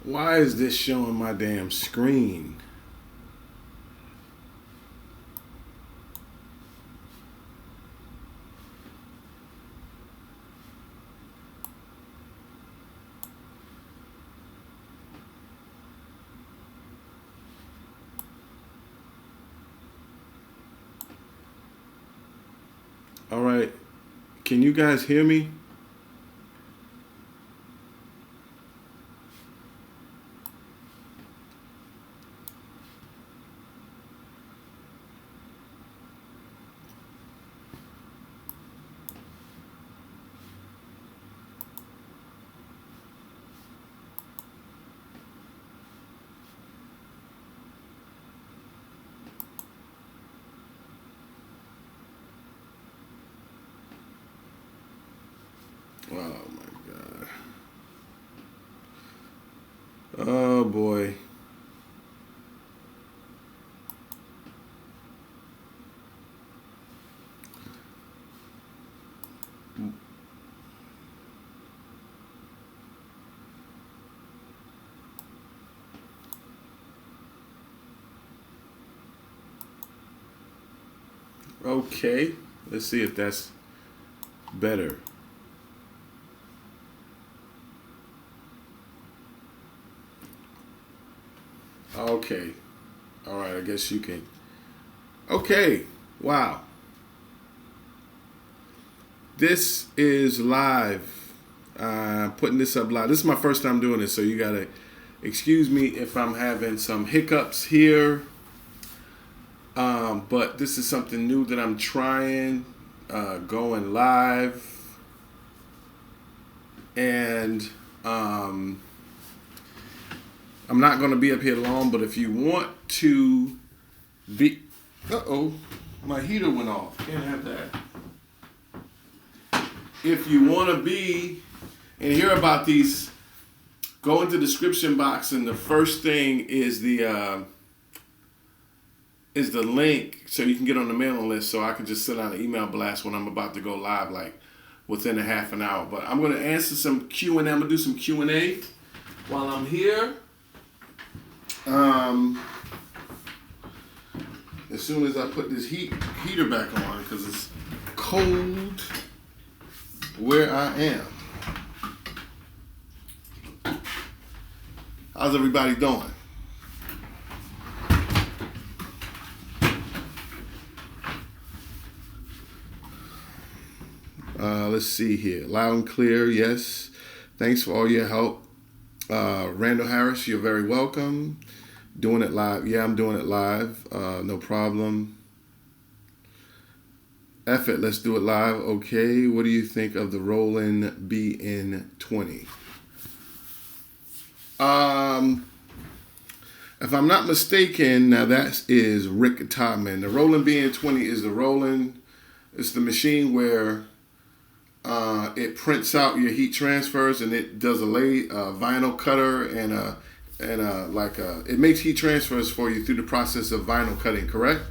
Why is this showing my damn screen? All right. Can you guys hear me? Oh my god. Oh boy. Okay. Let's see if that's better. Okay. All right. I guess you can. Okay. Wow. This is live. Putting this up live. This is my first time doing this, so you gotta excuse me if I'm having some hiccups here. But this is something new that I'm trying, going live, and I'm not going to be up here long. But if you want to be, my heater went off. Can't have that. If you want to be and hear about these, go into the description box, and the first thing is the link so you can get on the mailing list, so I can just send out an email blast when I'm about to go live, like within a half an hour. But I'm going to answer some Q&A. I'm going to do some Q&A while I'm here. As soon as I put this heater back on, because it's cold where I am. How's everybody doing? Let's see here. Loud and clear, yes. Thanks for all your help. Randall Harris, you're very welcome. Doing it live. Yeah, I'm doing it live. No problem. F it, let's do it live. Okay, what do you think of the Roland BN-20? If I'm not mistaken, now that is Rick Todman. The Roland BN-20 is the Roland. It's the machine where it prints out your heat transfers, and it does a vinyl cutter and it makes heat transfers for you through the process of vinyl cutting. Correct?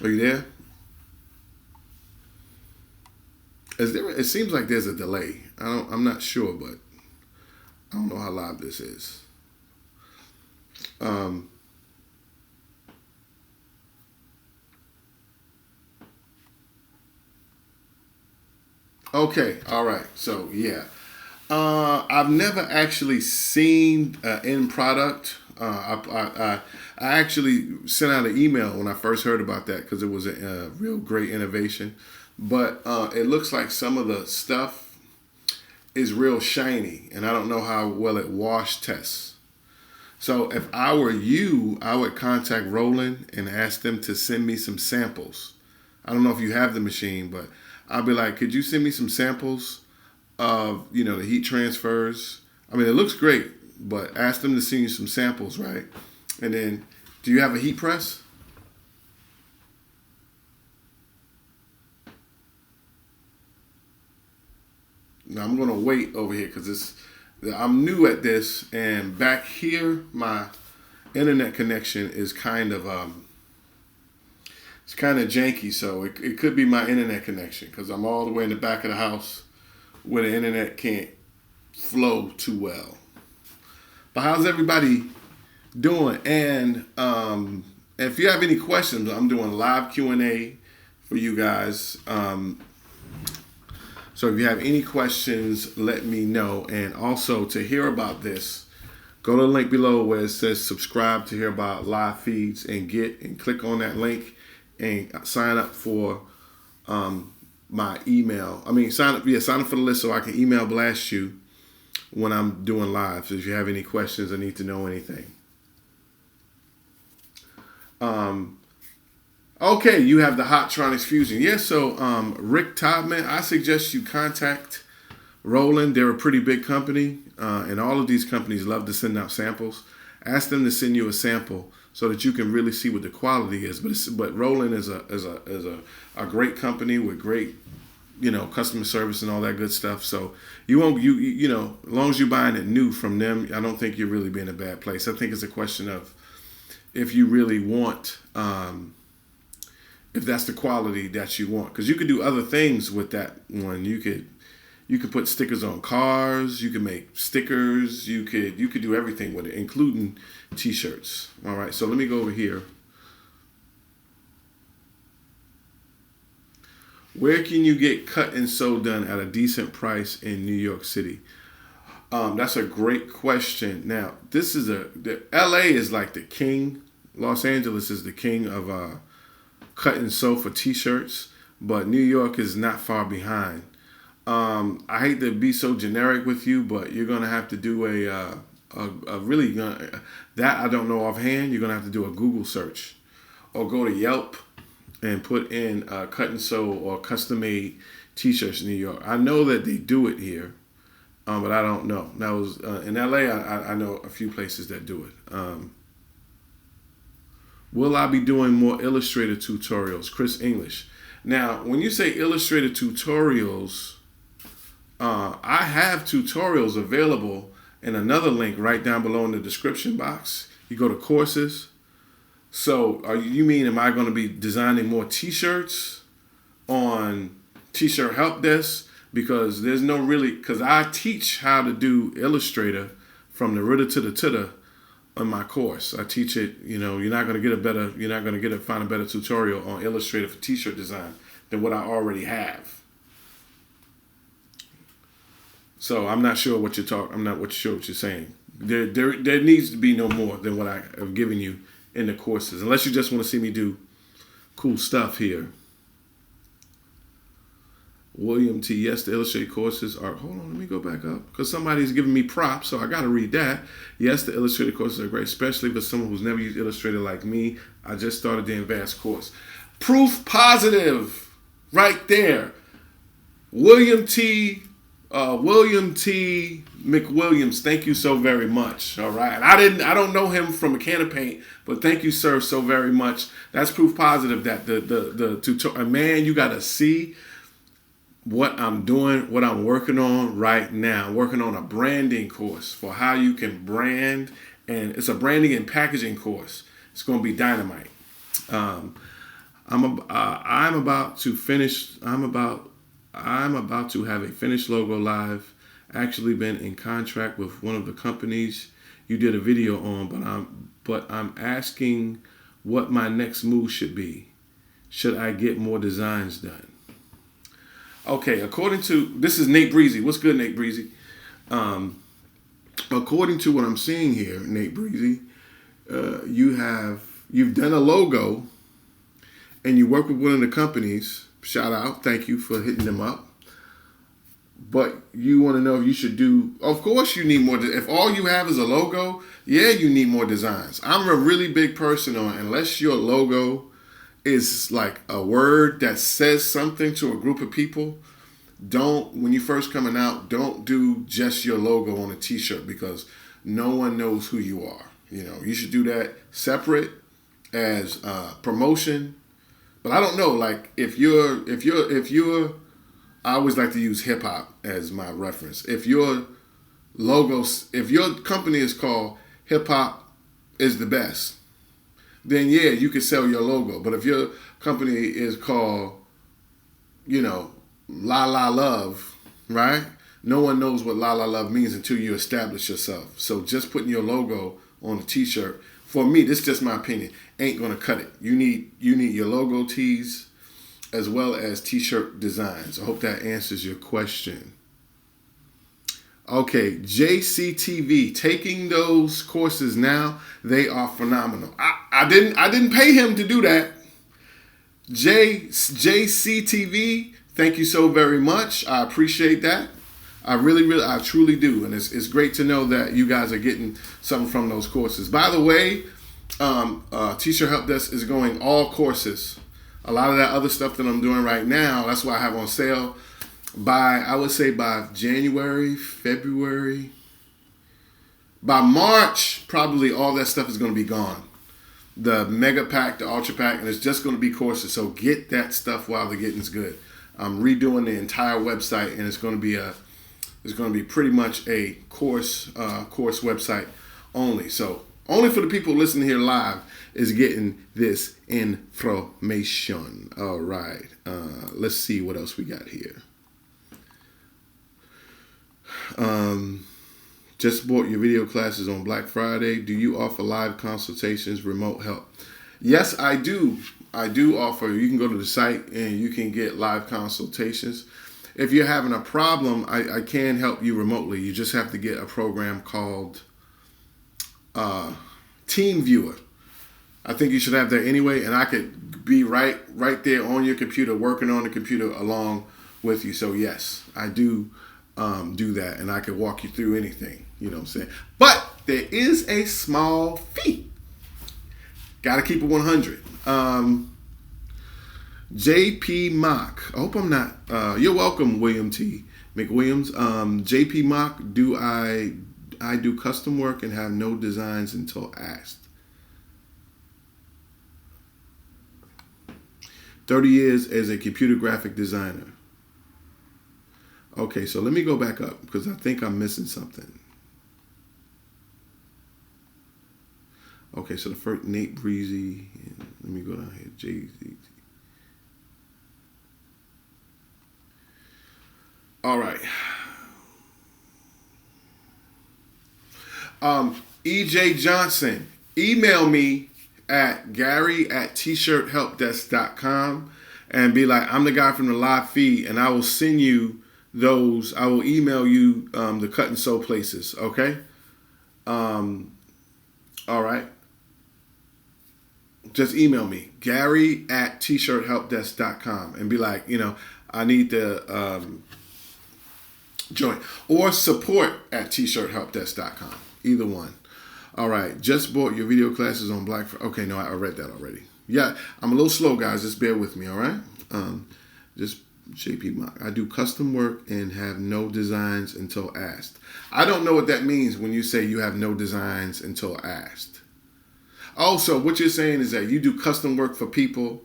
Are you there? Is there? It seems like there's a delay. I'm not sure, but I don't know how loud this is. Um, okay, all right. So yeah, I've never actually seen end product. I actually sent out an email when I first heard about that because it was a real great innovation. But it looks like some of the stuff is real shiny, and I don't know how well it wash tests. So if I were you, I would contact Roland and ask them to send me some samples. I don't know if you have the machine, but I'll be like, could you send me some samples of, the heat transfers? I mean, it looks great, but ask them to send you some samples, right? And then, do you have a heat press? Now I'm gonna wait over here because I'm new at this, and back here my internet connection is kind of It's kind of janky, so it could be my internet connection because I'm all the way in the back of the house where the internet can't flow too well. But how's everybody doing? And if you have any questions, I'm doing live Q&A for you guys. So if you have any questions, let me know. And also to hear about this, go to the link below where it says subscribe to hear about live feeds and click on that link and sign up for my email. Sign up for the list so I can email blast you when I'm doing live. So if you have any questions or need to know anything. Okay, you have the Hottronics Fusion. Yeah, so Rick Todman, I suggest you contact Roland. They're a pretty big company, and all of these companies love to send out samples. Ask them to send you a sample so that you can really see what the quality is. But Roland is a great company with great, customer service and all that good stuff. So you won't as long as you're buying it new from them, I don't think you'll really be in a bad place. I think it's a question of if you really want, if that's the quality that you want, because you could do other things with that one. You could put stickers on cars. You can make stickers. You could do everything with it, including T-shirts. All right. So let me go over here. Where can you get cut and sew done at a decent price in New York City? That's a great question. Now, the LA is like the king. Los Angeles is the king of cut and sew for T-shirts, but New York is not far behind. I hate to be so generic with you, but you're gonna have to do that I don't know offhand. You're gonna have to do a Google search, or go to Yelp and put in cut and sew or custom made T-shirts in New York. I know that they do it here, but I don't know. That was in LA. I know a few places that do it. Will I be doing more Illustrator tutorials? Chris English. Now, when you say Illustrator tutorials, I have tutorials available in another link right down below in the description box. You go to courses. So you mean, am I going to be designing more T-shirts on TshirtHelpDesk? Because because I teach how to do Illustrator from the ritter to the titter on my course. I teach it, you're not going to find a better tutorial on Illustrator for T-shirt design than what I already have. So I'm not sure what I'm not sure what you're saying. There needs to be no more than what I have given you in the courses, unless you just want to see me do cool stuff here. William T. Yes, the Illustrated courses are... Hold on, let me go back up. Because somebody's giving me props, so I got to read that. Yes, the Illustrated courses are great, especially for someone who's never used Illustrator like me. I just started the advanced course. Proof positive right there. William T. McWilliams, thank you so very much. All right. And I don't know him from a can of paint, but thank you, sir, so very much. That's proof positive that the tutorial... Man, you got to see what I'm doing, what I'm working on right now. I'm working on a branding course for how you can brand, and it's a branding and packaging course. It's going to be dynamite. I'm about to have a finished logo live. Actually been in contract with one of the companies you did a video on, but I'm asking what my next move should be. Should I get more designs done? Okay, this is Nate Breezy. What's good, Nate Breezy? According to what I'm seeing here, Nate Breezy, you've done a logo and you work with one of the companies. Shout out, thank you for hitting them up. But you want to know if you should do, of course you need more. If all you have is a logo, yeah, you need more designs. I'm a really big person on, unless your logo is like a word that says something to a group of people, when you first coming out, don't do just your logo on a T-shirt, because no one knows who you are. You should do that separate as promotion. But I don't know, like if you're, I always like to use hip hop as my reference. If your company is called Hip Hop is the Best, then yeah, you can sell your logo. But if your company is called, La La Love, right? No one knows what La La Love means until you establish yourself. So just putting your logo on a t-shirt, for me, this is just my opinion, ain't gonna cut it. You need your logo tees as well as t-shirt designs. I hope that answers your question. Okay, JCTV, taking those courses now, they are phenomenal. I didn't pay him to do that. JCTV, thank you so very much. I appreciate that. I truly do. And it's great to know that you guys are getting something from those courses. By the way, T-Shirt Help Desk is going all courses. A lot of that other stuff that I'm doing right now, that's why I have on sale. I would say by January, February, by March, probably all that stuff is going to be gone. The Mega Pack, the Ultra Pack, and it's just going to be courses. So get that stuff while the getting's good. I'm redoing the entire website, and it's going to be pretty much a course website only. So only for the people listening here live is getting this information. All right. Let's see what else we got here. Just bought your video classes on Black Friday. Do you offer live consultations, remote help? Yes, I do. I do offer. You can go to the site and you can get live consultations. If you're having a problem, I can help you remotely. You just have to get a program called Team Viewer. I think you should have that anyway, and I could be right there on your computer, working on the computer along with you. So yes, I do do that, and I can walk you through anything. You know what I'm saying? But there is a small fee. Got to keep it 100. JP Mock. I hope I'm not. You're welcome, William T. McWilliams. JP Mock. Do I do custom work and have no designs until asked? 30 years as a computer graphic designer. Okay, so let me go back up because I think I'm missing something. Okay, so the first Nate Breezy. Let me go down here. JZ. All right. EJ Johnson, email me at Gary@TshirtHelpDesk.com and be like, I'm the guy from the live feed, and I will send you those. I will email you the cut and sew places. Okay. All right. Just email me, Gary@TshirtHelpDesk.com, and be like, I need to join, or support@TshirtHelpDesk.com. Either one. All right. Just bought your video classes on Black Friday. Okay, no, I read that already. Yeah, I'm a little slow, guys. Just bear with me, all right? Just JP Mock. I do custom work and have no designs until asked. I don't know what that means when you say you have no designs until asked. Also, what you're saying is that you do custom work for people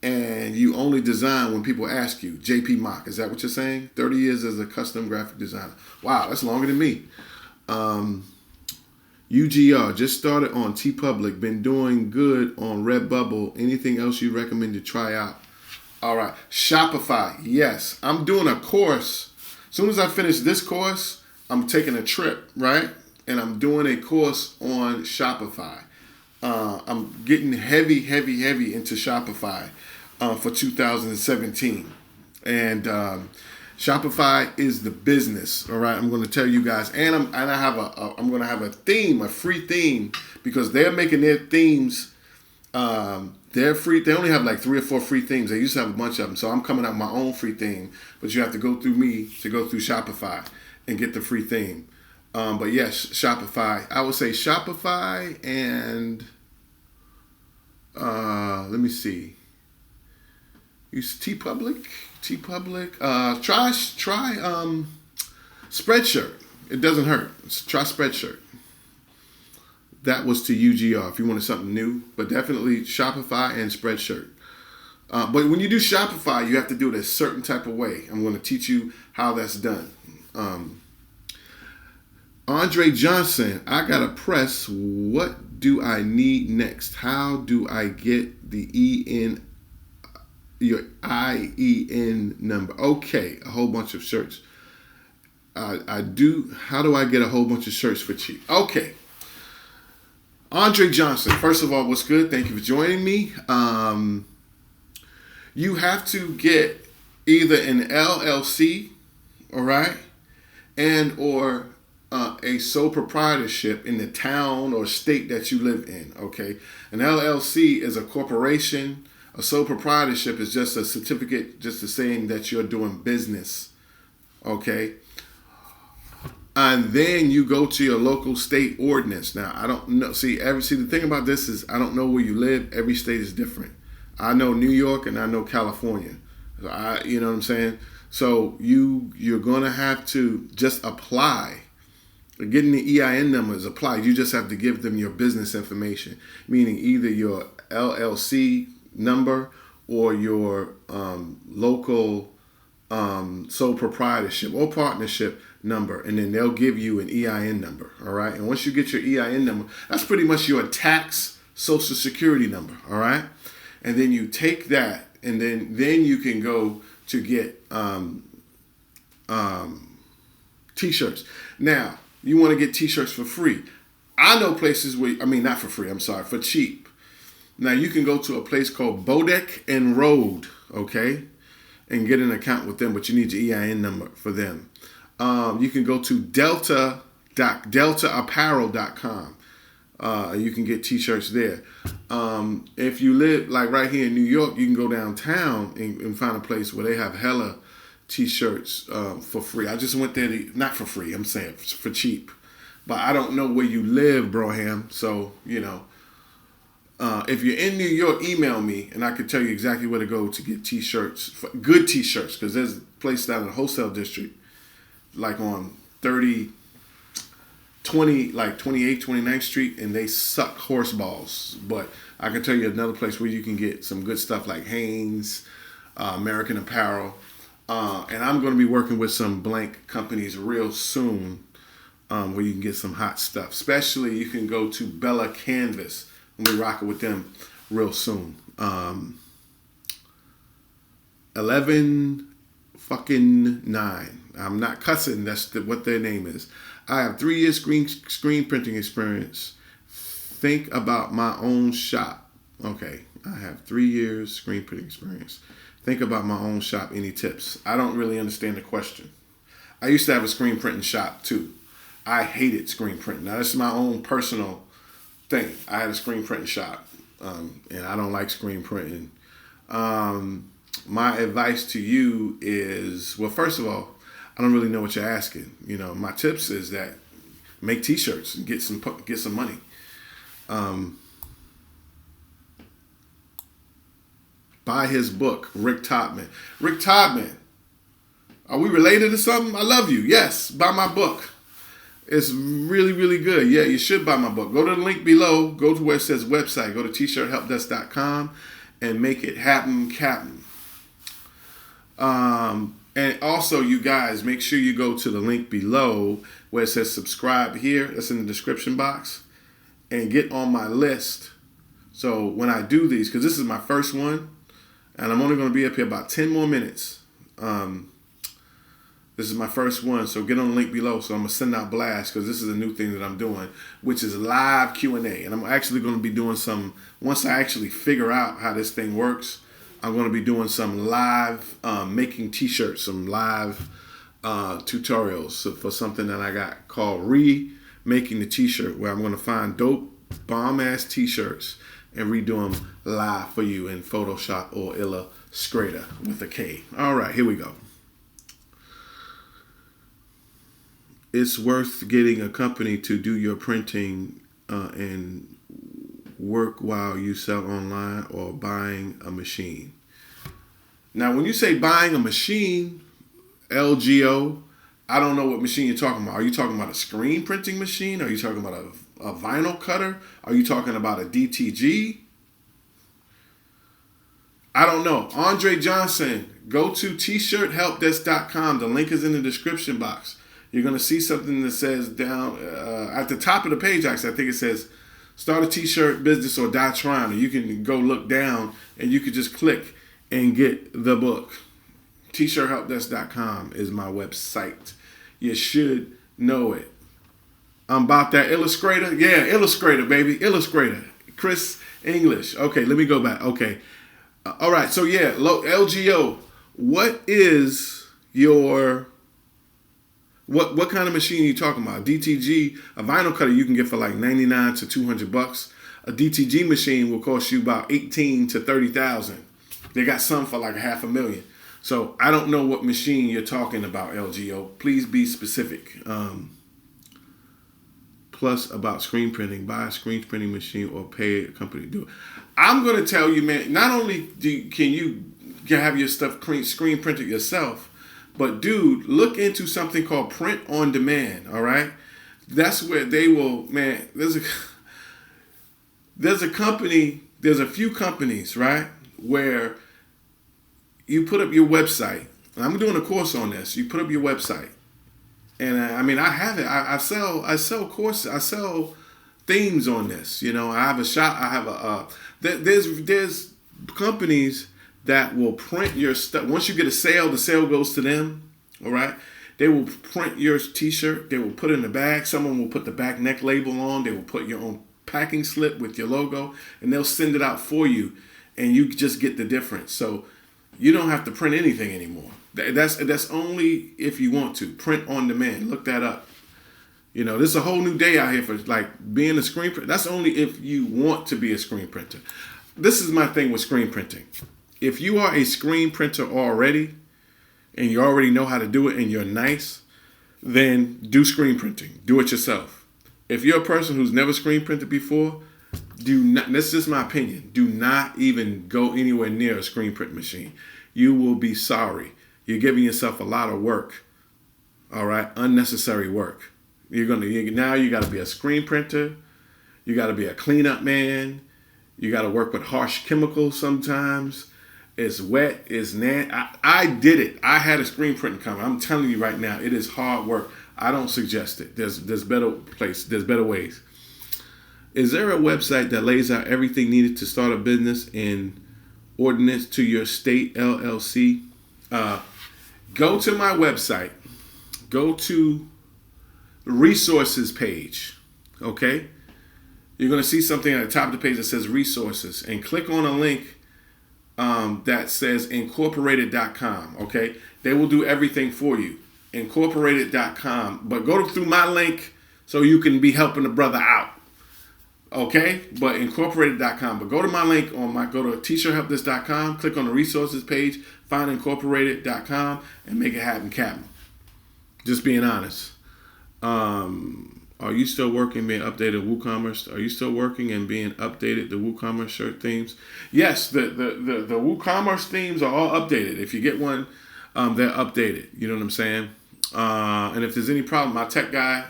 and you only design when people ask you. JP Mock, is that what you're saying? 30 years as a custom graphic designer. Wow, that's longer than me. UGR, just started on TeePublic, been doing good on Redbubble. Anything else you recommend to try out? All right, Shopify, yes. I'm doing a course. As soon as I finish this course, I'm taking a trip, right? And I'm doing a course on Shopify. I'm getting heavy into Shopify for 2017. And Shopify is the business, all right? I'm going to tell you guys, and I'm going to have a theme, a free theme, because they're making their themes. They're free. They only have like 3 or 4 free themes. They used to have a bunch of them, so I'm coming out with my own free theme. But you have to go through me to go through Shopify and get the free theme. But yes, Shopify. I would say Shopify and let me see. Use TeePublic. Try Spreadshirt. It doesn't hurt. Try Spreadshirt. That was to UGR if you wanted something new, but definitely Shopify and Spreadshirt. But when you do Shopify, you have to do it a certain type of way. I'm going to teach you how that's done. Andre Johnson, I got to press. What do I need next? How do I get the your IEN number? Okay, a whole bunch of shirts. I do. How do I get a whole bunch of shirts for cheap? Okay. Andre Johnson, first of all, what's good? Thank you for joining me. You have to get either an LLC, all right, and or a sole proprietorship in the town or state that you live in, okay? An LLC is a corporation. A sole proprietorship is just a certificate, just a saying that you're doing business, okay? And then you go to your local state ordinance. Now, I don't know. See, the thing about this is I don't know where you live. Every state is different. I know New York and I know California. You know what I'm saying? So you're going to have to just apply. Getting the EIN number is applied. You just have to give them your business information, meaning either your LLC number or your local sole proprietorship or partnership number, and then they'll give you an EIN number, all right? And once you get your EIN number, that's pretty much your tax social security number, all right? And then you take that, and then you can go to get T-shirts. Now, you want to get T-shirts for free. I know places where, not for free, for cheap. Now, you can go to a place called Bodek and Road, okay, and get an account with them, but you need your EIN number for them. You can go to deltaapparel.com. You can get T-shirts there. If you live like right here in New York, you can go downtown and find a place where they have hella T-shirts for free. I just went there, not for free, I'm saying for cheap. But I don't know where you live, Broham. So, if you're in New York, email me and I can tell you exactly where to go to get T-shirts, good T-shirts, because there's a place down in the wholesale district, like on 28th, 29th Street, and they suck horse balls. But I can tell you another place where you can get some good stuff like Hanes, American Apparel. And I'm going to be working with some blank companies real soon where you can get some hot stuff. Especially you can go to Bella Canvas. We'll be rocking with them real soon. 11-9. I'm not cussing. That's what their name is. I have 3 years screen printing experience. Think about my own shop. Okay, I have 3 years screen printing experience. Think about my own shop. Any tips? I don't really understand the question. I used to have a screen printing shop too. I hated screen printing. Now, this is my own personal thing. I had a screen printing shop, and I don't like screen printing. My advice to you is, well, first of all, I don't really know what you're asking. My tips is that make T-shirts and get some money. Buy his book, Rick Todman. Rick Todman, are we related to something? I love you. Yes, buy my book. It's really, really good. Yeah, you should buy my book. Go to the link below. Go to where it says website. Go to TshirtHelpDesk.com and make it happen, Captain. And also, you guys, make sure you go to the link below where it says subscribe here. That's in the description box. And get on my list. So when I do these, because this is my first one, and I'm only going to be up here about 10 more minutes. This is my first one, so get on the link below. So I'm going to send out blasts because this is a new thing that I'm doing, which is live Q&A. And I'm actually going to be doing some, once I actually figure out how this thing works, I'm going to be doing some live making T-shirts, some live tutorials for something that I got called Remaking the T-shirt, where I'm going to find dope, bomb-ass T-shirts and redo them live for you in Photoshop or Illustrator with a K. All right, here we go. It's worth getting a company to do your printing and work while you sell online, or buying a machine. Now, when you say buying a machine, LGO, I don't know what machine you're talking about. Are you talking about a screen printing machine? Are you talking about a vinyl cutter? Are you talking about a DTG? I don't know. Andre Johnson, go to TshirtHelpDesk.com. The link is in the description box. You're going to see something that says down at the top of the page, actually, I think it says Start a t-shirt business or die trying. Or you can go look down and you can just click and get the book. TshirtHelpDesk.com is my website. You should know it. I'm about that Illustrator. Yeah, Illustrator, baby. Illustrator. Chris English. Okay, let me go back. Okay. All right. So, yeah, LGO. What is your... What kind of machine are you talking about? DTG, a vinyl cutter you can get for like $99 to $200. A DTG machine will cost you about $18,000 to $30,000. They got some for like $500,000. So I don't know what machine you're talking about, LGO. Please be specific. Plus about screen printing, buy a screen printing machine or pay a company to do it. I'm going to tell you, man, not only can you have your stuff screen printed yourself, but dude, look into something called print on demand. All right. That's where they will, man, there's a company, there's a few companies, right, where you put up your website. And I'm doing a course on this. You put up your website. And I mean, I have it. I sell courses. I sell themes on this. You know, I have a shop. I have there's companies that will print your stuff. Once you get a sale, the sale goes to them. All right. They will print your t-shirt. They will put it in the bag. Someone will put the back neck label on. They will put your own packing slip with your logo, and they'll send it out for you, and you just get the difference. So you don't have to print anything anymore. That's only if you want to. Print on demand. Look that up. You know, there's a whole new day out here for like being a screen printer. That's only if you want to be a screen printer. This is my thing with screen printing. If you are a screen printer already and you already know how to do it and you're nice, then do screen printing. Do it yourself. If you're a person who's never screen printed before, do not, this is my opinion, do not even go anywhere near a screen print machine. You will be sorry. You're giving yourself a lot of work. All right? Unnecessary work. Now you got to be a screen printer. You got to be a cleanup man. You got to work with harsh chemicals sometimes. It's wet. It's nasty. I did it. I had a screen printing company. I'm telling you right now, it is hard work. I don't suggest it. There's better place. There's better ways. Is there a website that lays out everything needed to start a business in ordinance to your state LLC? Go to my website. Go to the resources page. Okay? You're going to see something at the top of the page that says resources, and click on a link that says incorporated.com. Okay? They will do everything for you. Incorporated.com. But go through my link so you can be helping the brother out. Okay? But incorporated.com. But go to my link go to TshirtHelpDesk.com, click on the resources page, find incorporated.com, and make it happen, Captain. Just being honest. Are you still working being updated WooCommerce? Are you still working and being updated the WooCommerce shirt themes? Yes, the WooCommerce themes are all updated. If you get one, they're updated. You know what I'm saying? And if there's any problem, my tech guy,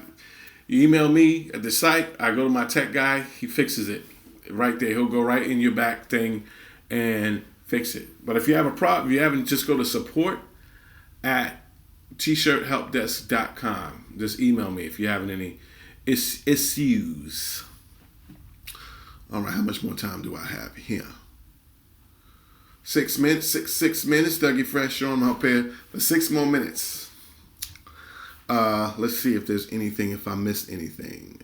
you email me at the site, I go to my tech guy, he fixes it right there. He'll go right in your back thing and fix it. But if you have a problem, if you haven't, just go to support at TshirtHelpDesk.com. Just email me if you have any issues. All right, how much more time do I have here? 6 minutes. 6 minutes. Dougie Fresh, show them up here for 6 more minutes. Let's see if there's anything, if I missed anything.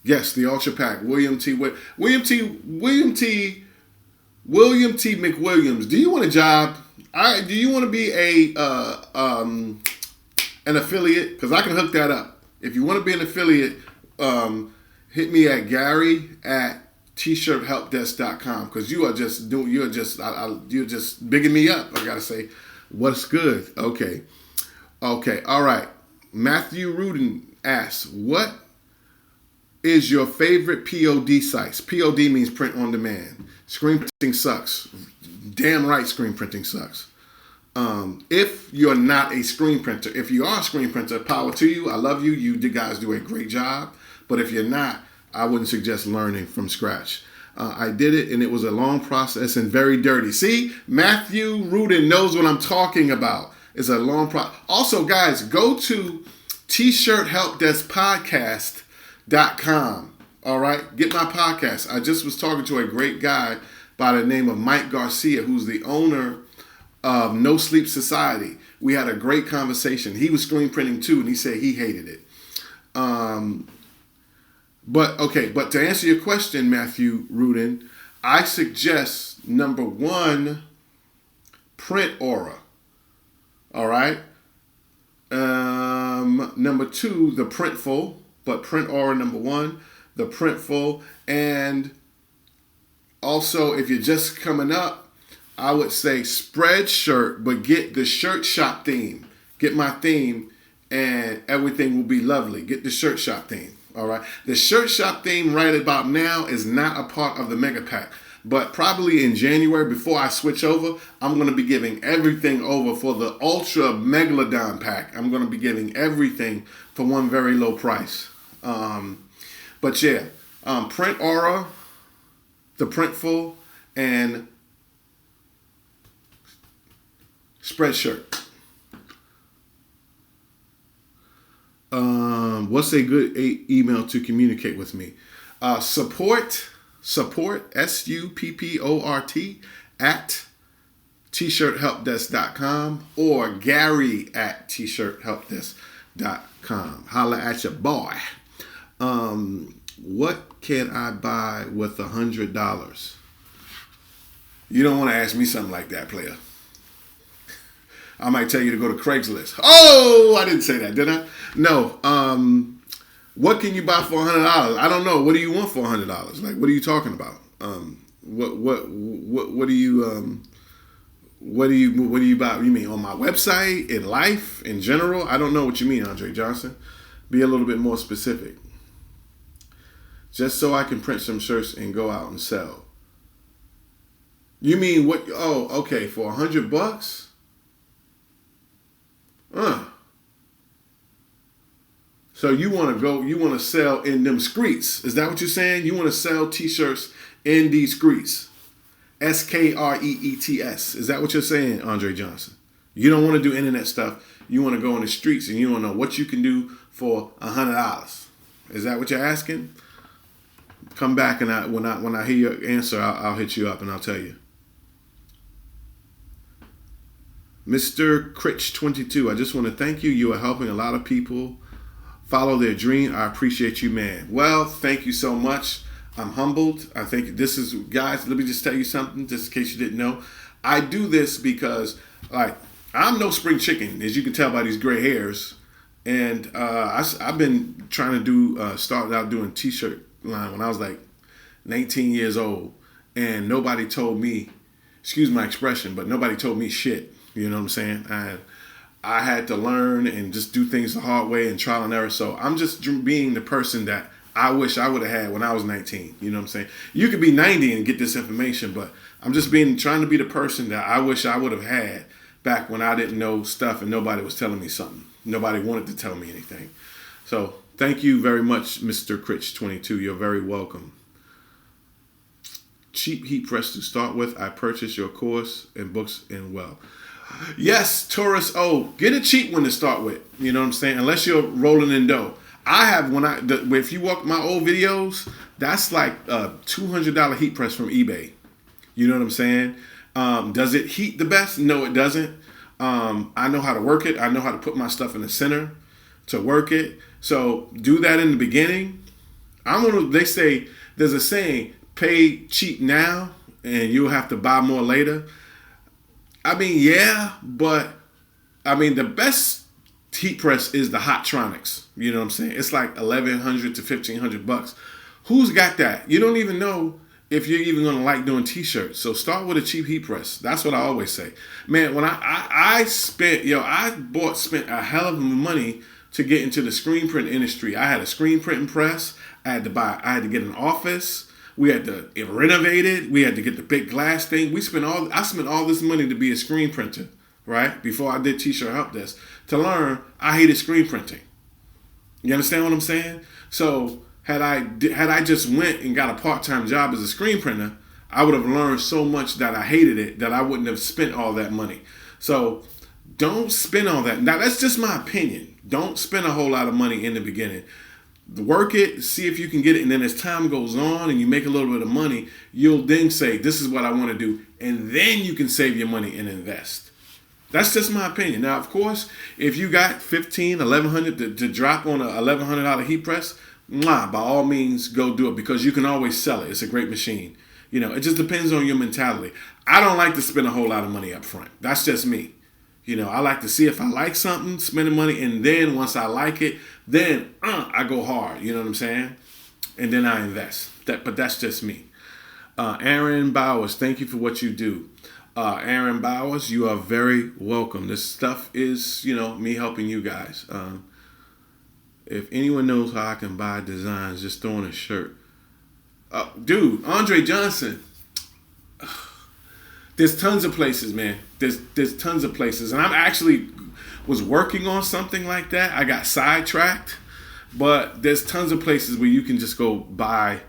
Yes, the Ultra Pack. William T. McWilliams. Do you want a job? Do you want to be an affiliate? Because I can hook that up. If you want to be an affiliate, hit me at Gary at TshirtHelpDesk.com, because you're just bigging me up. I gotta say, what's good? Okay, all right. Matthew Rudin asks, what is your favorite POD sites? POD means print on demand. Screen printing sucks. Damn right, screen printing sucks. If you're not a screen printer, if you are a screen printer, power to you. I love you. You guys do a great job. But if you're not, I wouldn't suggest learning from scratch. I did it, and it was a long process and very dirty. See, Matthew Rudin knows what I'm talking about. It's a long process. Also, guys, go to TshirtHelpDeskPodcast.com. All right, get my podcast. I just was talking to a great guy by the name of Mike Garcia, who's the owner of No Sleep Society. We had a great conversation. He was screen printing too, and he said he hated it. But to answer your question, Matthew Rudin, I suggest number one, Print Aura. All right. Number two, the Printful, but Print Aura number one, the Printful, and also if you're just coming up, I would say Spreadshirt, but get the shirt shop theme. Get my theme, and everything will be lovely. Get the shirt shop theme. All right. The shirt shop theme right about now is not a part of the mega pack. But probably in January, before I switch over, I'm going to be giving everything over for the Ultra Megalodon pack. I'm going to be giving everything for one very low price. But yeah, Print Aura, the Printful, and Spreadshirt. What's a good email to communicate with me? Support, support, SUPPORT, at TshirtHelpDesk.com or Gary at TshirtHelpDesk.com. Holla at your boy. What can I buy with $100? You don't want to ask me something like that, player. I might tell you to go to Craigslist. Oh, I didn't say that, did I? No. What can you buy for $100? I don't know. What do you want for $100? Like, what are you talking about? What do you buy? You mean on my website, in life, in general? I don't know what you mean, Andre Johnson. Be a little bit more specific. Just so I can print some shirts and go out and sell. You mean what? Oh, okay. For $100? So you want to sell in them streets. Is that what you're saying? You want to sell t-shirts in these streets. SKREETS. Is that what you're saying, Andre Johnson? You don't want to do internet stuff. You want to go in the streets and you want to know what you can do for $100. Is that what you're asking? Come back and when I hear your answer, I'll hit you up and I'll tell you. Mr. Critch22, I just want to thank you. You are helping a lot of people follow their dream. I appreciate you, man. Well, thank you so much. I'm humbled. I think this is, guys, let me just tell you something, just in case you didn't know. I do this because, I'm no spring chicken, as you can tell by these gray hairs. And I've been trying to started out doing t-shirt line when I was like 19 years old. And nobody told me, excuse my expression, but nobody told me shit. You know what I'm saying? I had to learn and just do things the hard way and trial and error. So I'm just being the person that I wish I would have had when I was 19. You know what I'm saying? You could be 90 and get this information, but I'm just trying to be the person that I wish I would have had back when I didn't know stuff and nobody was telling me something. Nobody wanted to tell me anything. So thank you very much, Mr. Critch22. You're very welcome. Cheap heat press to start with. I purchased your course and books and well. Yes, Taurus O. Get a cheap one to start with. You know what I'm saying? Unless you're rolling in dough. I have if you walk my old videos, that's like a $200 heat press from eBay. You know what I'm saying? Does it heat the best? No, it doesn't. I know how to work it. I know how to put my stuff in the center to work it. So do that in the beginning. They say, there's a saying, pay cheap now and you'll have to buy more later. I mean, yeah, but I mean, the best heat press is the Hottronics. You know what I'm saying? It's like $1,100 to $1,500. Who's got that? You don't even know if you're even going to like doing t-shirts. So start with a cheap heat press. That's what I always say. Man, when I spent a hell of money to get into the screen print industry. I had a screen printing press. I had to get an office. We had to renovate it. We had to get the big glass thing. I spent all this money to be a screen printer, right? Before I did T-shirt help desk. To learn, I hated screen printing. You understand what I'm saying? So had I just went and got a part-time job as a screen printer, I would have learned so much that I hated it that I wouldn't have spent all that money. So don't spend all that. Now, that's just my opinion. Don't spend a whole lot of money in the beginning. Work it, see if you can get it, and then as time goes on and you make a little bit of money, you'll then say, this is what I want to do, and then you can save your money and invest. That's just my opinion. Now, of course, if you got $1,500, $1,100 to drop on a $1,100 heat press, by all means, go do it, because you can always sell it. It's a great machine. It just depends on your mentality. I don't like to spend a whole lot of money up front. That's just me. I like to see if I like something, spend the money, and then once I like it, then I go hard. You know what I'm saying? And then I invest. But that's just me. Aaron Bowers, thank you for what you do. Aaron Bowers, you are very welcome. This stuff is, me helping you guys. If anyone knows how I can buy designs, just throw in a shirt. Dude, Andre Johnson. There's tons of places, man. There's tons of places. And I actually was working on something like that. I got sidetracked. But there's tons of places where you can just go buy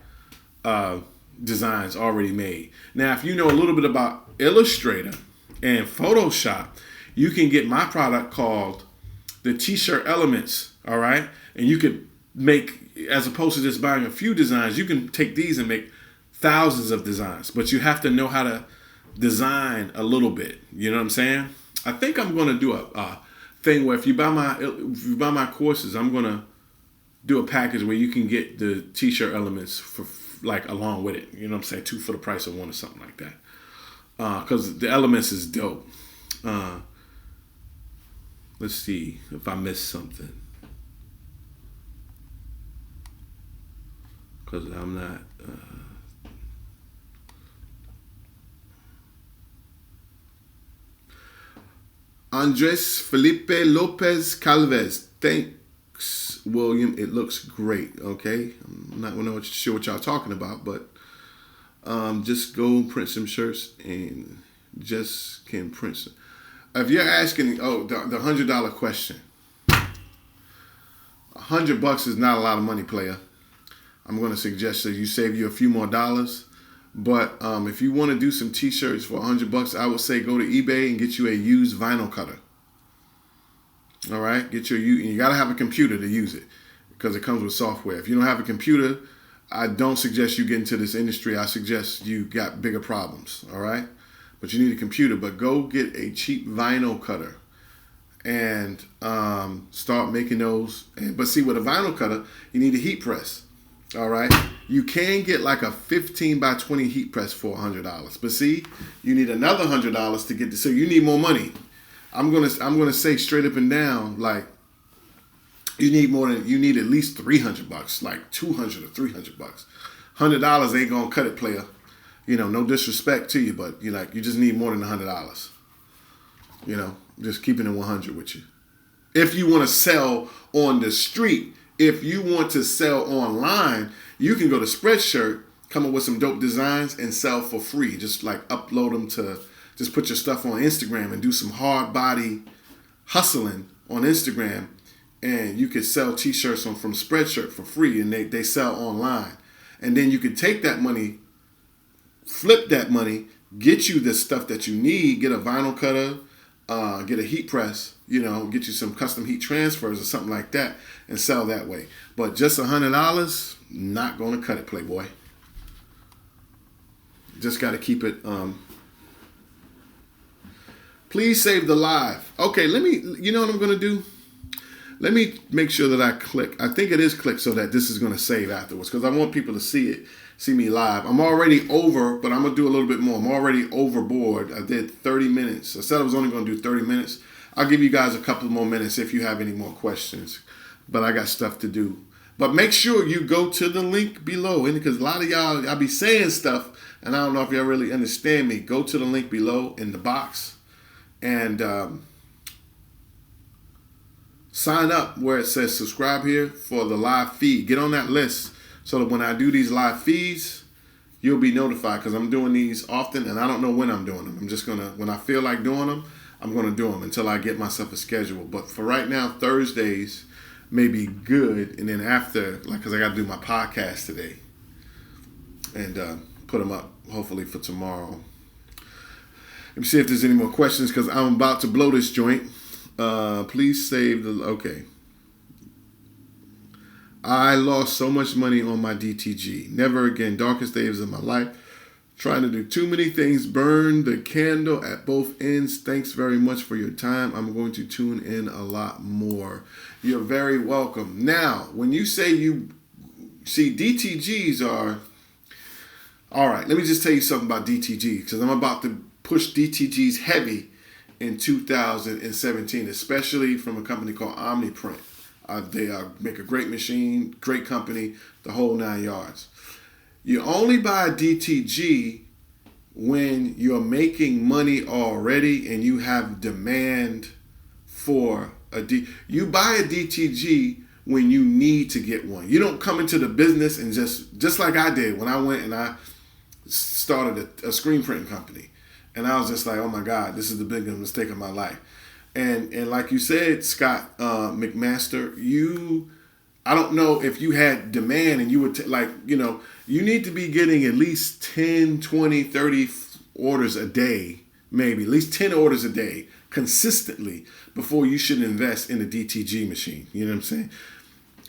designs already made. Now, if you know a little bit about Illustrator and Photoshop, you can get my product called the T-shirt Elements, all right? And you could make, as opposed to just buying a few designs, you can take these and make thousands of designs. But you have to know how to design a little bit. You know what I'm saying? I think I'm going to do a thing where if you buy my courses, I'm going to do a package where you can get the T-shirt elements for like along with it. You know what I'm saying? 2 for the price of 1 or something like that. Because the elements is dope. Let's see if I missed something. Because I'm not. Andres Felipe Lopez Calvez. Thanks, William. It looks great. Okay. I'm not sure what y'all talking about, but just go print some shirts and just can print some. If you're asking, the $100 question. $100 is not a lot of money, player. I'm going to suggest that you save you a few more dollars. But if you want to do some t-shirts for $100, I would say go to eBay and get you a used vinyl cutter. All right, and you got to have a computer to use it because it comes with software. If you don't have a computer, I don't suggest you get into this industry. I suggest you got bigger problems. All right, but you need a computer. But go get a cheap vinyl cutter and start making those. But see, with a vinyl cutter, you need a heat press. All right, you can get like a 15 by 20 heat press for $100, but see, you need another $100 to get this. So you need more money. I'm gonna say straight up and down, like you need at least $300, like $200 or $300. $100 ain't gonna cut it, player. No disrespect to you, but you just need more than $100. Just keeping it 100 with you. If you want to sell on the street. If you want to sell online, you can go to Spreadshirt, come up with some dope designs, and sell for free. Just like upload them just put your stuff on Instagram and do some hard body hustling on Instagram. And you could sell t-shirts from Spreadshirt for free, and they sell online. And then you could take that money, flip that money, get you the stuff that you need, get a vinyl cutter, get a heat press, get you some custom heat transfers or something like that and sell that way. But just $100, not going to cut it, Playboy. Just got to keep it. Please save the live. Okay, you know what I'm going to do? Let me make sure that I click. I think it is click so that this is going to save afterwards because I want people to see me live. I'm already over, but I'm going to do a little bit more. I'm already overboard. I did 30 minutes. I said I was only going to do 30 minutes. I'll give you guys a couple more minutes if you have any more questions. But I got stuff to do. But make sure you go to the link below. And because a lot of y'all, I be saying stuff, and I don't know if y'all really understand me. Go to the link below in the box and sign up where it says subscribe here for the live feed. Get on that list so that when I do these live feeds, you'll be notified because I'm doing these often and I don't know when I'm doing them. I'm just going to, when I feel like doing them, I'm going to do them until I get myself a schedule. But for right now, Thursdays may be good. And then after, because I got to do my podcast today and put them up hopefully for tomorrow. Let me see if there's any more questions because I'm about to blow this joint. Please save the... Okay. I lost so much money on my DTG. Never again. Darkest days of my life. Trying to do too many things. Burn the candle at both ends. Thanks very much for your time. I'm going to tune in a lot more. You're very welcome. Now, when you say you... See, DTGs are... All right, let me just tell you something about DTG because I'm about to push DTGs heavy in 2017, especially from a company called Omniprint. They make a great machine, great company, the whole 9 yards. You only buy a DTG when you're making money already and you have demand for you buy a DTG when you need to get one. You don't come into the business and just like I did when I went and I started a screen printing company. And I was just like, oh my God, this is the biggest mistake of my life. And like you said, Scott McMaster, I don't know if you had demand and you would you need to be getting at least 10, 20, 30 orders a day, maybe at least 10 orders a day consistently before you should invest in a DTG machine. You know what I'm saying?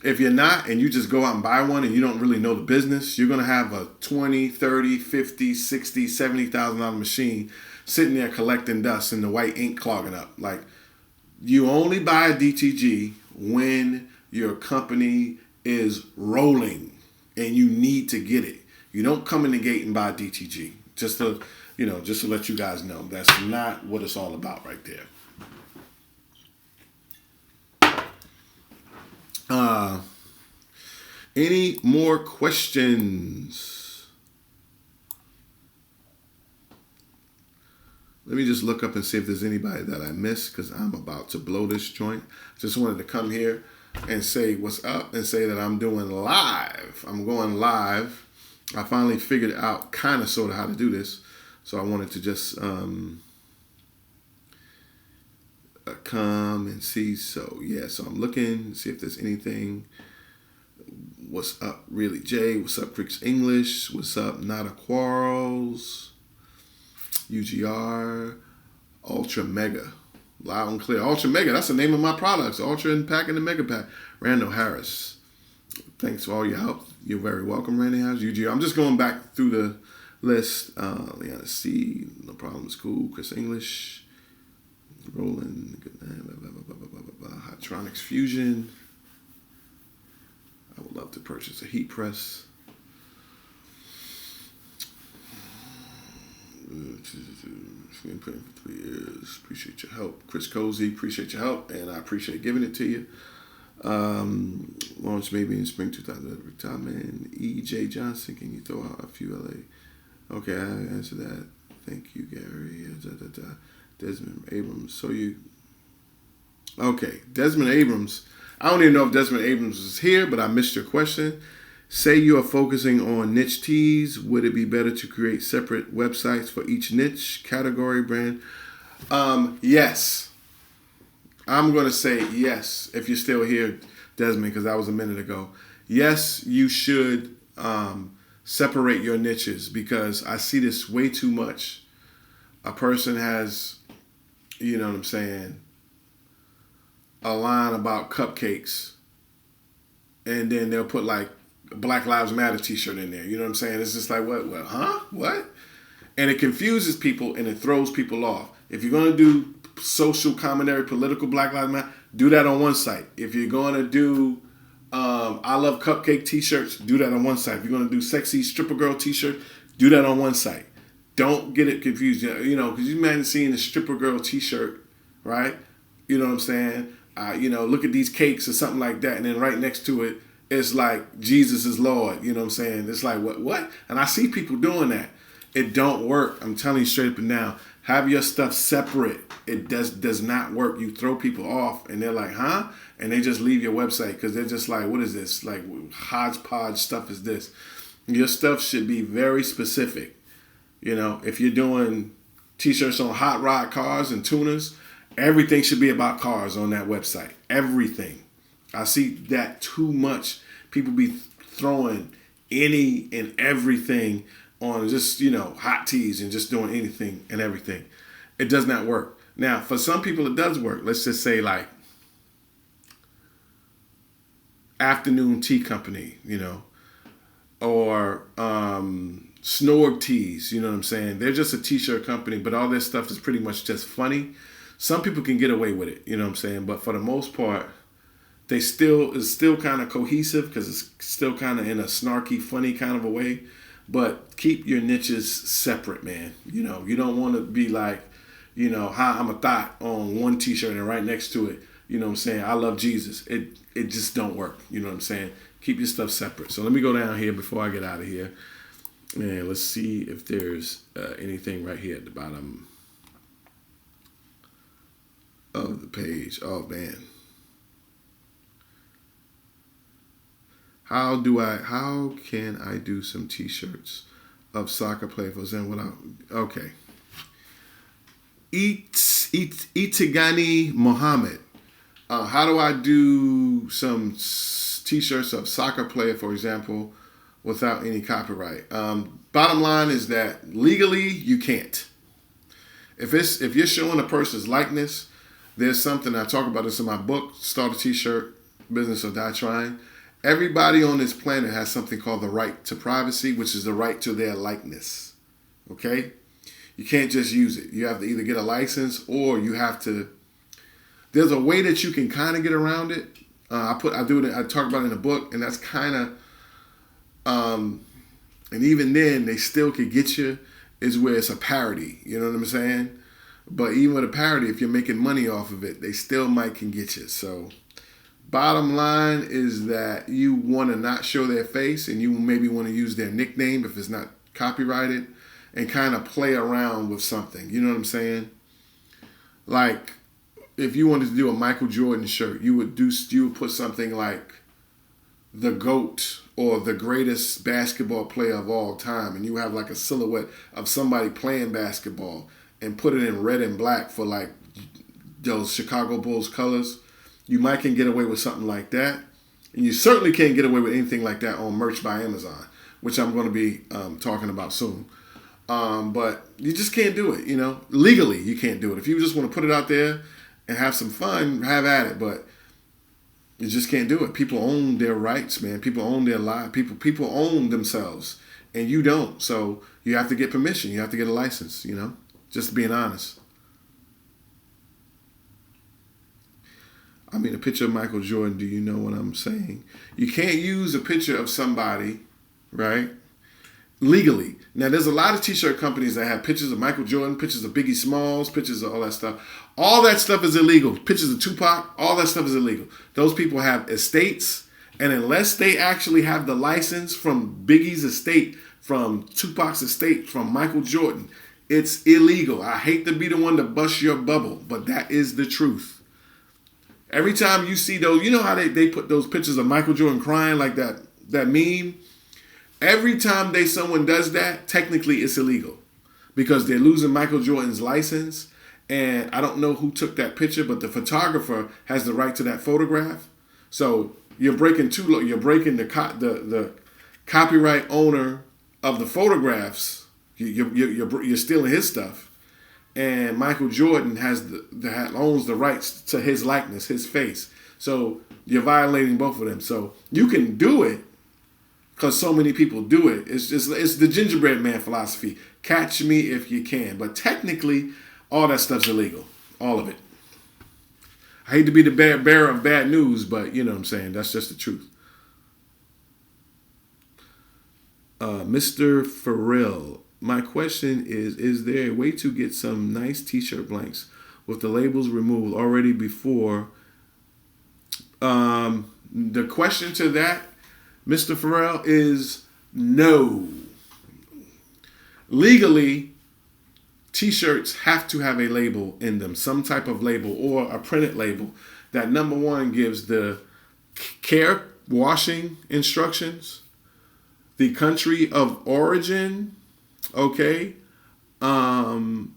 If you're not and you just go out and buy one and you don't really know the business, you're going to have a 20, 30, 50, 60, $70,000 machine sitting there collecting dust and the white ink clogging up. Like, you only buy a DTG when your company is rolling and you need to get it. You don't come in the gate and buy a DTG. Just to let you guys know, that's not what it's all about right there. Any more questions? Let me just look up and see if there's anybody that I missed because I'm about to blow this joint. Just wanted to come here and say what's up and say that I'm doing live. I'm going live. I finally figured out kind of sort of how to do this. So I wanted to just come and see. So yeah, so I'm looking, see if there's anything. What's up, Really Jay? What's up, Creeks English? What's up, Nada Quarrels? UGR, Ultra Mega. Loud and clear. Ultra Mega, that's the name of my products. Ultra and Pack and the Mega Pack. Randall Harris. Thanks for all your help. You're very welcome, Randy Harris. UGR. I'm just going back through the list. Leanna C. No problem. It's cool. Chris English. Roland. Hydronics Fusion. I would love to purchase a heat press. Been putting for 3 years. Appreciate your help. Chris Cozy, appreciate your help, and I appreciate giving it to you. Launch maybe in spring 2000. Retirement. E.J. Johnson, can you throw out a few LA? Okay, I answered that. Thank you, Gary. Desmond Abrams. Okay, Desmond Abrams. I don't even know if Desmond Abrams is here, but I missed your question. Say you are focusing on niche teas. Would it be better to create separate websites for each niche, category, brand? Yes. I'm going to say yes, if you're still here, Desmond, because that was a minute ago. Yes, you should separate your niches because I see this way too much. A person has, you know what I'm saying, a line about cupcakes, and then they'll put like a Black Lives Matter t-shirt in there. You know what I'm saying? It's just like, what, huh? What? And it confuses people and it throws people off. If you're going to do social commentary, political Black Lives Matter, do that on one site. If you're going to do I love cupcake t-shirts, do that on one site. If you're going to do sexy stripper girl t-shirt, do that on one site. Don't get it confused. You know, because you might have seen a stripper girl t-shirt, right? You know what I'm saying? Look at these cakes or something like that. And then right next to it, it's like Jesus is Lord. You know what I'm saying? It's like, what? And I see people doing that. It don't work. I'm telling you straight up and down. Have your stuff separate. It does not work. You throw people off and they're like, huh? And they just leave your website because they're just like, what is this? Like, hodgepodge stuff is this? Your stuff should be very specific. You know, if you're doing t-shirts on hot rod cars and tuners, everything should be about cars on that website. Everything. I see that too much. People be throwing any and everything on just, hot teas and just doing anything and everything. it does not work. Now, for some people, it does work. Let's just say like Afternoon Tea Company, or Snorg Tees, you know what I'm saying? They're just a t-shirt company, but all their stuff is pretty much just funny. Some people can get away with it, you know what I'm saying? But for the most part, it's still kind of cohesive because it's still kind of in a snarky, funny kind of a way. But keep your niches separate, man. You don't want to be like, hi, I'm a thought on one t-shirt and right next to it, you know what I'm saying, I love Jesus. It just don't work, you know what I'm saying? Keep your stuff separate. So let me go down here before I get out of here. And let's see if there's anything right here at the bottom of the page. Oh, man. How can I do some t-shirts of soccer players and without? Okay. Itigani Mohammed. How do I do some t-shirts of soccer player, for example, without any copyright? Bottom line is that legally you can't. If you're showing a person's likeness, there's something I talk about this in my book, Start a T-Shirt Business or Die Trying. Everybody on this planet has something called the right to privacy, which is the right to their likeness. Okay? You can't just use it. You have to either get a license or you have to. There's a way that you can kind of get around it. I talk about it in the book, and that's kind of, and even then they still could get you. Is where it's a parody. You know what I'm saying? But even with a parody, if you're making money off of it, they still can get you. So, bottom line is that you want to not show their face, and you maybe want to use their nickname if it's not copyrighted, and kind of play around with something. You know what I'm saying? Like, if you wanted to do a Michael Jordan shirt, you would put something like the GOAT or the greatest basketball player of all time, and you have like a silhouette of somebody playing basketball and put it in red and black for like those Chicago Bulls colors. You can get away with something like that. And you certainly can't get away with anything like that on merch by Amazon, which I'm going to be talking about soon. But you just can't do it, Legally, you can't do it. If you just want to put it out there and have some fun, have at it. But you just can't do it. People own their rights, man. People own their lives. People own themselves. And you don't. So you have to get permission. You have to get a license, Just being honest. I mean, a picture of Michael Jordan, do you know what I'm saying? You can't use a picture of somebody, right? Legally. Now, there's a lot of t-shirt companies that have pictures of Michael Jordan, pictures of Biggie Smalls, pictures of all that stuff. All that stuff is illegal. Pictures of Tupac, all that stuff is illegal. Those people have estates, and unless they actually have the license from Biggie's estate, from Tupac's estate, from Michael Jordan, it's illegal. I hate to be the one to bust your bubble, but that is the truth. Every time you see those, you know how they put those pictures of Michael Jordan crying like that meme? Every time someone does that, technically it's illegal because they're losing Michael Jordan's license. And I don't know who took that picture, but the photographer has the right to that photograph. So you're breaking the copyright owner of the photographs. You're stealing his stuff. And Michael Jordan owns the rights to his likeness, his face. So you're violating both of them. So you can do it because so many people do it. It's the gingerbread man philosophy. Catch me if you can. But technically, all that stuff's illegal. All of it. I hate to be the bearer of bad news, but you know what I'm saying. That's just the truth. Mr. Farrell. My question is there a way to get some nice t-shirt blanks with the labels removed already before? The question to that, Mr. Farrell, is no. Legally, t-shirts have to have a label in them, some type of label or a printed label that, number one, gives the care washing instructions, the country of origin, okay, and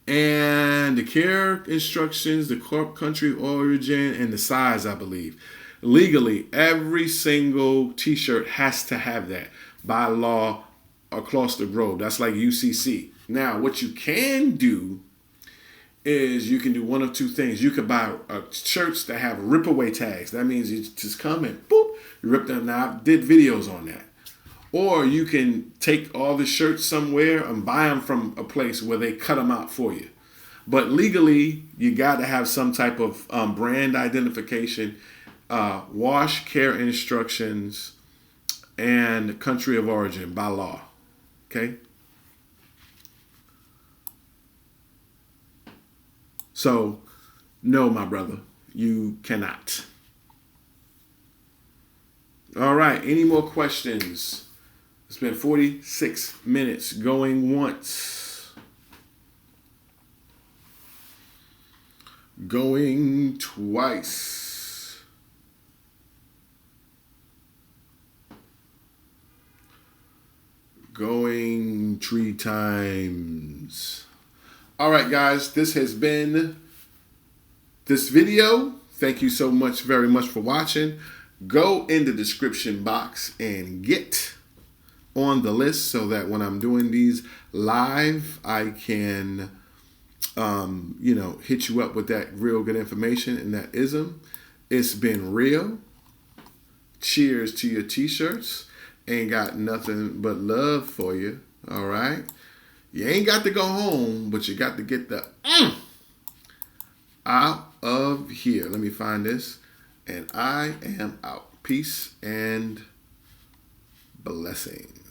the care instructions, the country of origin, and the size, I believe. Legally, every single t-shirt has to have that by law across the globe. That's like UCC. Now, what you can do is you can do one of two things. You could buy shirts that have rip away tags. That means you just come and boop, you rip them. Now I did videos on that. Or you can take all the shirts somewhere and buy them from a place where they cut them out for you. But legally, you got to have some type of brand identification, wash, care instructions, and country of origin by law. Okay? So, no, my brother, you cannot. All right, any more questions? It's been 46 minutes going once. Going twice. Going 3 times. All right, guys, this has been this video. Thank you so much, very much for watching. Go in the description box and get on the list so that when I'm doing these live, I can, hit you up with that real good information and that ism. It's been real. Cheers to your t-shirts. Ain't got nothing but love for you. All right. You ain't got to go home, but you got to get the out of here. Let me find this. And I am out. Peace and blessings.